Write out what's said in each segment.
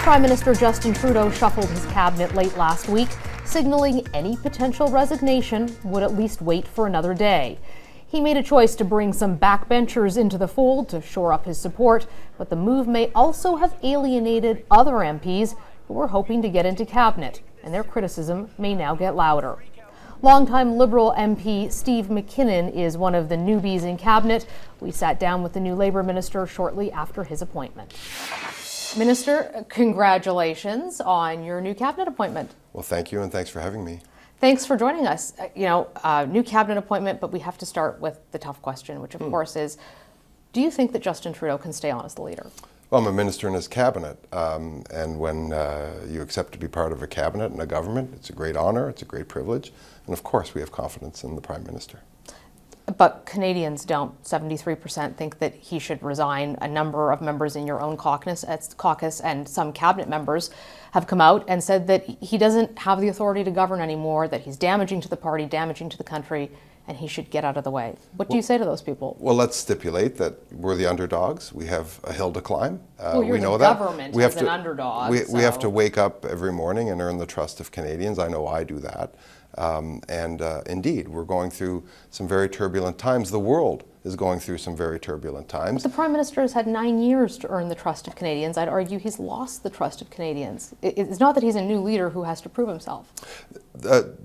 Prime Minister Justin Trudeau shuffled his cabinet late last week, signaling any potential resignation would at least wait for another day. He made a choice to bring some backbenchers into the fold to shore up his support, but the move may also have alienated other MPs who were hoping to get into cabinet, and their criticism may now get louder. Longtime Liberal MP Steve McKinnon is one of the newbies in cabinet. We sat down with the new Labour minister shortly after his appointment. Minister, congratulations on your new cabinet appointment. Well, thank you, and thanks for having me. Thanks for joining us. New cabinet appointment, but we have to start with the tough question, which of course is, do you think that Justin Trudeau can stay on as the leader? Well, I'm a minister in his cabinet, and when you accept to be part of a cabinet and a government, it's a great honor, it's a great privilege, and of course we have confidence in the Prime Minister. But Canadians don't. 73% think that he should resign. A number of members in your own caucus and some cabinet members have come out and said that he doesn't have the authority to govern anymore, that he's damaging to the party, damaging to the country, and he should get out of the way. What do you say to those people? Well, let's stipulate that we're the underdogs. We have a hill to climb. We know that. Government is an underdog. We have to wake up every morning and earn the trust of Canadians. I know I do that. Indeed, we're going through some very turbulent times. The world is going through some very turbulent times. But the Prime Minister has had 9 years to earn the trust of Canadians. I'd argue he's lost the trust of Canadians. It's not that he's a new leader who has to prove himself.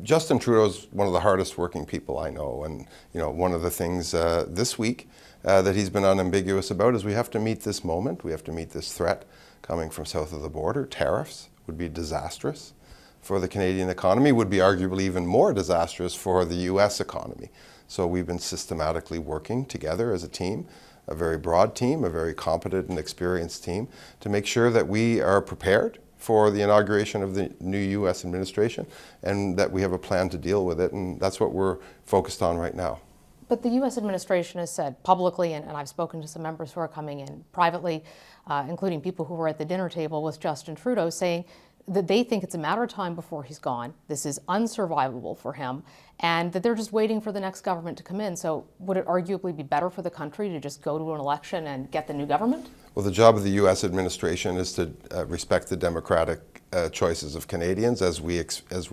Justin Trudeau is one of the hardest working people I know, and one of the things this week that he's been unambiguous about is we have to meet this moment. We have to meet this threat coming from south of the border. Tariffs would be disastrous for the Canadian economy, would be arguably even more disastrous for the U.S. economy. So we've been systematically working together as a team, a very broad team, a very competent and experienced team, to make sure that we are prepared for the inauguration of the new U.S. administration and that we have a plan to deal with it, and that's what we're focused on right now. But the U.S. administration has said publicly, and I've spoken to some members who are coming in privately, including people who were at the dinner table with Justin Trudeau, saying that they think it's a matter of time before he's gone. This is unsurvivable for him, and that they're just waiting for the next government to come in. So would it arguably be better for the country to just go to an election and get the new government? Well, the job of the U.S. administration is to respect the democratic choices of Canadians as we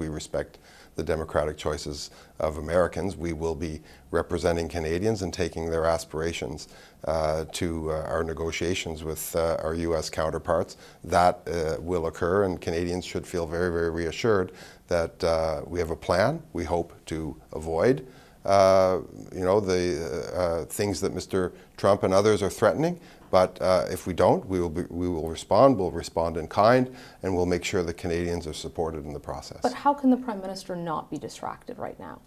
respect the democratic choices of Americans. We will be representing Canadians and taking their aspirations to our negotiations with our U.S. counterparts. That will occur, and Canadians should feel very, very reassured that we have a plan. We hope to avoid the things that Mr. Trump and others are threatening. But if we don't, we will respond. We'll respond in kind, and we'll make sure that Canadians are supported in the process. But how can the Prime Minister not be distracted right now?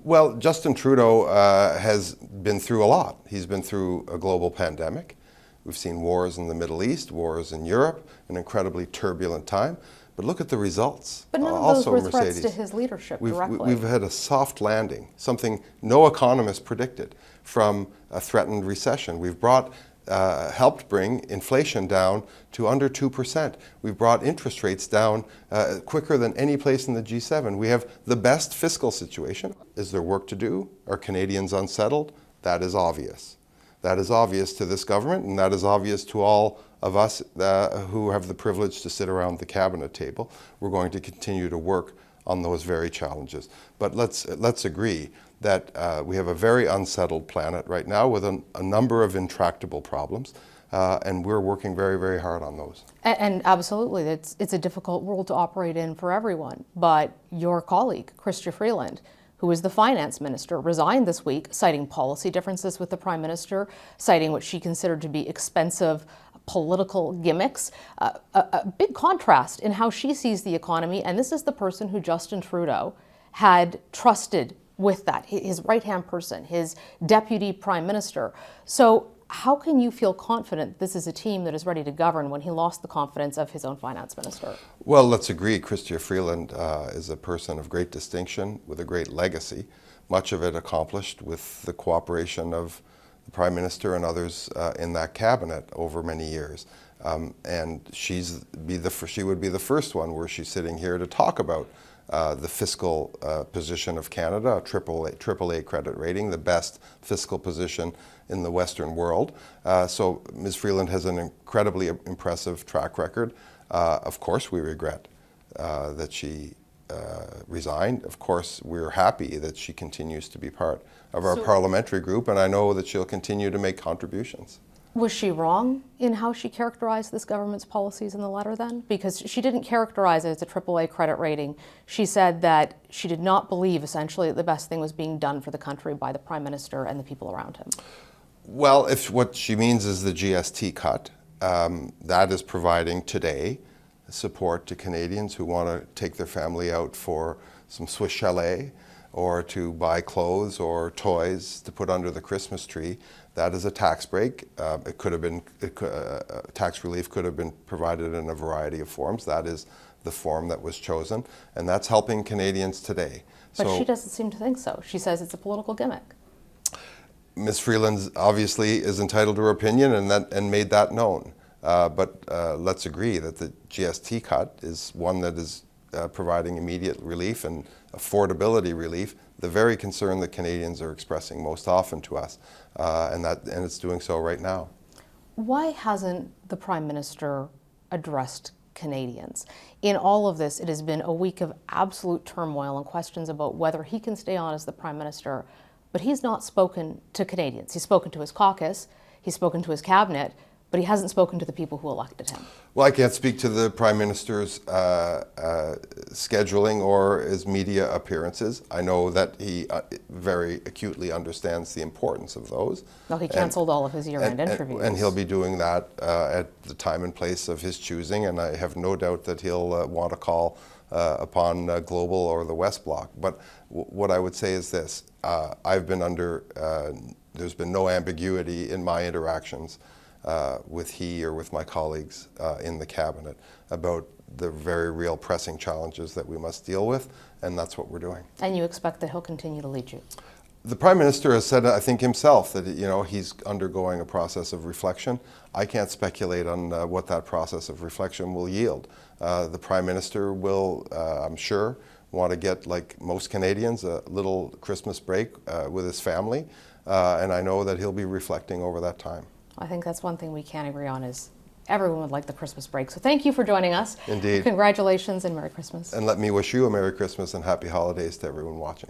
Well, Justin Trudeau has been through a lot. He's been through a global pandemic. We've seen wars in the Middle East, wars in Europe, an incredibly turbulent time. But look at the results. But none of those were threats to his leadership directly. We've had a soft landing, something no economist predicted, from a threatened recession. We've helped bring inflation down to under 2%. We've brought interest rates down quicker than any place in the G7. We have the best fiscal situation. Is there work to do? Are Canadians unsettled? That is obvious. That is obvious to this government, and that is obvious to all of us who have the privilege to sit around the cabinet table. We're going to continue to work on those very challenges. But let's agree that we have a very unsettled planet right now with a number of intractable problems, and we're working very, very hard on those. And absolutely, it's a difficult world to operate in for everyone. But your colleague, Chrystia Freeland, who is the finance minister, resigned this week, citing policy differences with the Prime Minister, citing what she considered to be expensive political gimmicks. A big contrast in how she sees the economy, and this is the person who Justin Trudeau had trusted with that, his right-hand person, his deputy prime minister. So how can you feel confident this is a team that is ready to govern when he lost the confidence of his own finance minister? Well, let's agree, Chrystia Freeland is a person of great distinction with a great legacy, much of it accomplished with the cooperation of the Prime Minister and others in that cabinet over many years. And she would be the first one where she's sitting here to talk about the fiscal position of Canada, a AAA credit rating, the best fiscal position in the Western world. So Ms. Freeland has an incredibly impressive track record Of course we regret that she resigned. Of course we're happy that she continues to be part of our parliamentary group, and I know that she'll continue to make contributions. Was she wrong in how she characterized this government's policies in the letter then? Because she didn't characterize it as a AAA credit rating. She said that she did not believe, essentially, that the best thing was being done for the country by the Prime Minister and the people around him. Well, if what she means is the GST cut, that is providing today support to Canadians who want to take their family out for some Swiss chalet or to buy clothes or toys to put under the Christmas tree. That is a tax break. It could have been, tax relief could have been provided in a variety of forms. That is the form that was chosen, and that's helping Canadians today. But she doesn't seem to think so. She says it's a political gimmick. Ms. Freeland obviously is entitled to her opinion and made that known. But let's agree that the GST cut is one that is providing immediate relief and affordability relief, the very concern that Canadians are expressing most often to us, and it's doing so right now. Why hasn't the Prime Minister addressed Canadians? In all of this, it has been a week of absolute turmoil and questions about whether he can stay on as the Prime Minister, but he's not spoken to Canadians. He's spoken to his caucus, he's spoken to his cabinet, but he hasn't spoken to the people who elected him. Well, I can't speak to the Prime Minister's scheduling or his media appearances. I know that he very acutely understands the importance of those. Well, he canceled all of his year-end interviews. And he'll be doing that at the time and place of his choosing, and I have no doubt that he'll want to call upon Global or the West Bloc. But what I would say is this. I've been under, there's been no ambiguity in my interactions with he or with my colleagues in the cabinet about the very real pressing challenges that we must deal with, and that's what we're doing. And you expect that he'll continue to lead you? The Prime Minister has said, I think himself, that he's undergoing a process of reflection. I can't speculate on what that process of reflection will yield. The Prime Minister will, I'm sure, want to get, like most Canadians, a little Christmas break with his family, and I know that he'll be reflecting over that time. I think that's one thing we can agree on is everyone would like the Christmas break. So thank you for joining us. Indeed. Congratulations and Merry Christmas. And let me wish you a Merry Christmas and Happy Holidays to everyone watching.